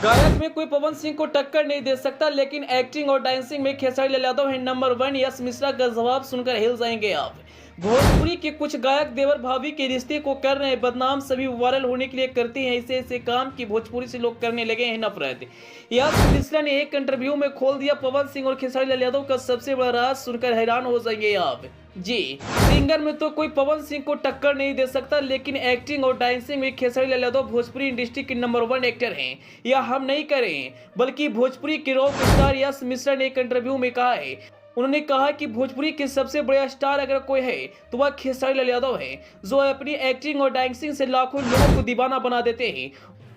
गायक में कोई पवन सिंह को टक्कर नहीं दे सकता, लेकिन एक्टिंग और डांसिंग में खेसारी लाल यादव है नंबर 1। यश मिश्रा का जवाब सुनकर हिल जाएंगे आप। भोजपुरी के कुछ गायक देवर भाभी के रिश्ते को कर रहे हैं बदनाम। सभी वायरल होने के लिए करते हैं ऐसे काम कि भोजपुरी से लोग करने लगे हैं नफरत। यश मिश्रा ने एक इंटरव्यू में खोल दिया पवन सिंह और खेसारी लाल यादव का सबसे बड़ा राज। सुनकर हैरान हो जाएंगे आप। जी, सिंगर में तो कोई पवन सिंह को टक्कर नहीं दे सकता, लेकिन एक्टिंग और डांसिंग में खेसारी लाल यादव भोजपुरी इंडस्ट्री के नंबर 1 एक्टर हैं। यह हम नहीं करें, बल्कि भोजपुरी के रॉक स्टार यश मिश्रा ने एक इंटरव्यू में कहा है। उन्होंने कहा कि भोजपुरी के सबसे बड़े स्टार अगर कोई है तो वह खेसारी लाल यादव है, जो अपनी एक्टिंग और डांसिंग से लाखों लोगों को दीवाना बना देते हैं।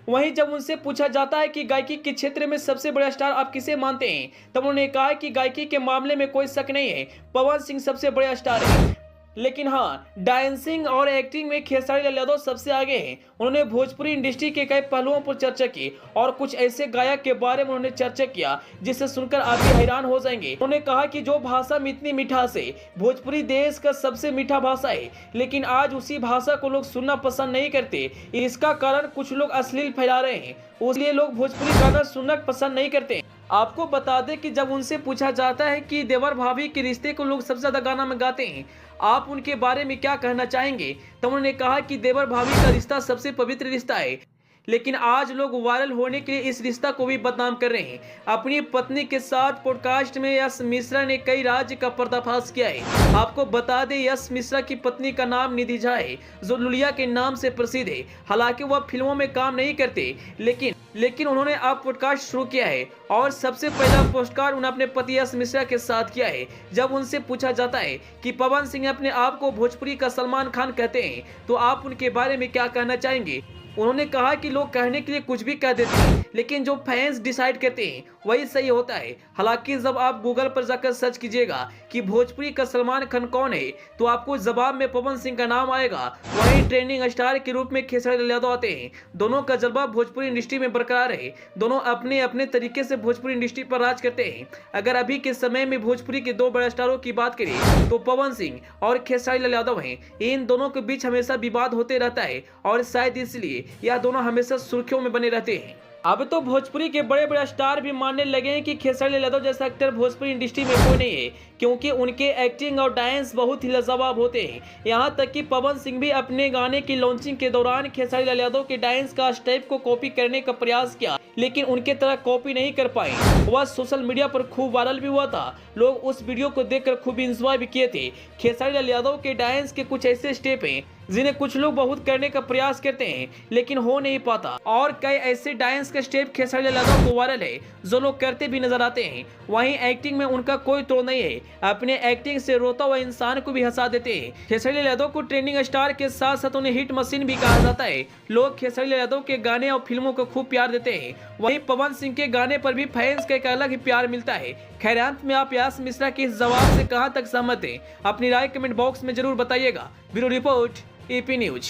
वहीं जब उनसे पूछा जाता है कि गायकी के क्षेत्र में सबसे बड़ा स्टार आप किसे मानते हैं, तब उन्होंने कहा कि गायकी के मामले में कोई शक नहीं है, पवन सिंह सबसे बड़ा स्टार है। लेकिन हाँ, डांसिंग और एक्टिंग में खेसारी लाल यादव सबसे आगे हैं। उन्होंने भोजपुरी इंडस्ट्री के कई पहलुओं पर चर्चा की और कुछ ऐसे गायक के बारे में उन्होंने चर्चा किया जिसे सुनकर आप भी हैरान हो जाएंगे। उन्होंने कहा कि जो भाषा में इतनी मिठास है, भोजपुरी देश का सबसे मीठा भाषा है, लेकिन आज उसी भाषा को लोग सुनना पसंद नहीं करते। इसका कारण कुछ लोग अश्लील फैला रहे हैं, इसलिए लोग भोजपुरी गाना सुनना पसंद नहीं करते। आपको बता दें कि जब उनसे पूछा जाता है कि देवर भाभी के रिश्ते को लोग सबसे ज्यादा गाना में गाते हैं, आप उनके बारे में क्या कहना चाहेंगे, तो उन्होंने कहा कि देवर भाभी का रिश्ता सबसे पवित्र रिश्ता है, लेकिन आज लोग वायरल होने के लिए इस रिश्ता को भी बदनाम कर रहे हैं। अपनी पत्नी के साथ पॉडकास्ट में यश मिश्रा ने कई राज्य का पर्दाफाश किया है। आपको बता दें, यश मिश्रा की पत्नी का नाम निधि झा है, जो लुलिया के नाम से प्रसिद्ध है। हालांकि वह फिल्मों में काम नहीं करते, लेकिन उन्होंने अब पॉडकास्ट शुरू किया है और सबसे पहला पॉडकास्ट उन्होंने अपने पति यश मिश्रा के साथ किया है। जब उनसे पूछा जाता है कि पवन सिंह अपने आप को भोजपुरी का सलमान खान कहते हैं, तो आप उनके बारे में क्या कहना चाहेंगे। उन्होंने कहा कि लोग कहने के लिए कुछ भी कह देते हैं, लेकिन जो फैंस डिसाइड करते हैं वही सही होता है। हालांकि जब आप गूगल पर जाकर सर्च कीजिएगा कि भोजपुरी का सलमान खान कौन है, तो आपको जवाब में पवन सिंह का नाम आएगा। वहीं ट्रेंडिंग स्टार के रूप में खेसारी लाल यादव आते हैं। दोनों का जज्बा भोजपुरी इंडस्ट्री में बरकरार है। दोनों अपने अपने तरीके से भोजपुरी इंडस्ट्री पर राज करते हैं। अगर अभी के समय में भोजपुरी के दो बड़े स्टारों की बात करें तो पवन सिंह और खेसारी लाल यादव हैं। इन दोनों के बीच हमेशा विवाद होते रहता है और शायद इसलिए यह दोनों हमेशा सुर्खियों में बने रहते हैं। अब तो भोजपुरी के बड़े बड़े स्टार भी मानने लगे हैं कि खेसारी लाल यादव जैसा एक्टर भोजपुरी इंडस्ट्री में कोई नहीं है, क्योंकि उनके एक्टिंग और डांस बहुत ही लाजवाब होते हैं। यहाँ तक कि पवन सिंह भी अपने गाने की लॉन्चिंग के दौरान खेसारी लाल यादव के डांस का स्टेप को कॉपी करने का प्रयास किया, लेकिन उनके तरह कॉपी नहीं कर पाए। वह सोशल मीडिया पर खूब वायरल भी हुआ था। लोग उस वीडियो को देखकर खूब इंजॉय भी किए थे। खेसारी लाल यादव के डांस के कुछ ऐसे स्टेप हैं जिन्हें कुछ लोग बहुत करने का प्रयास करते हैं, लेकिन हो नहीं पाता, और कई ऐसे डांस के स्टेप खेसारी लाल यादव को वायरल है जो लोग करते भी नजर आते हैं। वहीं एक्टिंग में उनका कोई तोड़ नहीं है। अपने एक्टिंग से रोता हुआ इंसान को भी हंसा देते हैं। खेसारी लाल यादव को ट्रेंडिंग स्टार के साथ साथ उन्हें हिट मशीन भी कहा जाता है। लोग खेसारी लाल यादव के गाने और फिल्मों को खूब प्यार देते हैं। वहीं पवन सिंह के गाने पर भी फैंस का एक अलग ही प्यार मिलता है। खैर, अंत में आप यश मिश्रा के इस जवाब से कहां तक सहमत हैं, अपनी राय कमेंट बॉक्स में जरूर बताइएगा। Bureau report, AP news.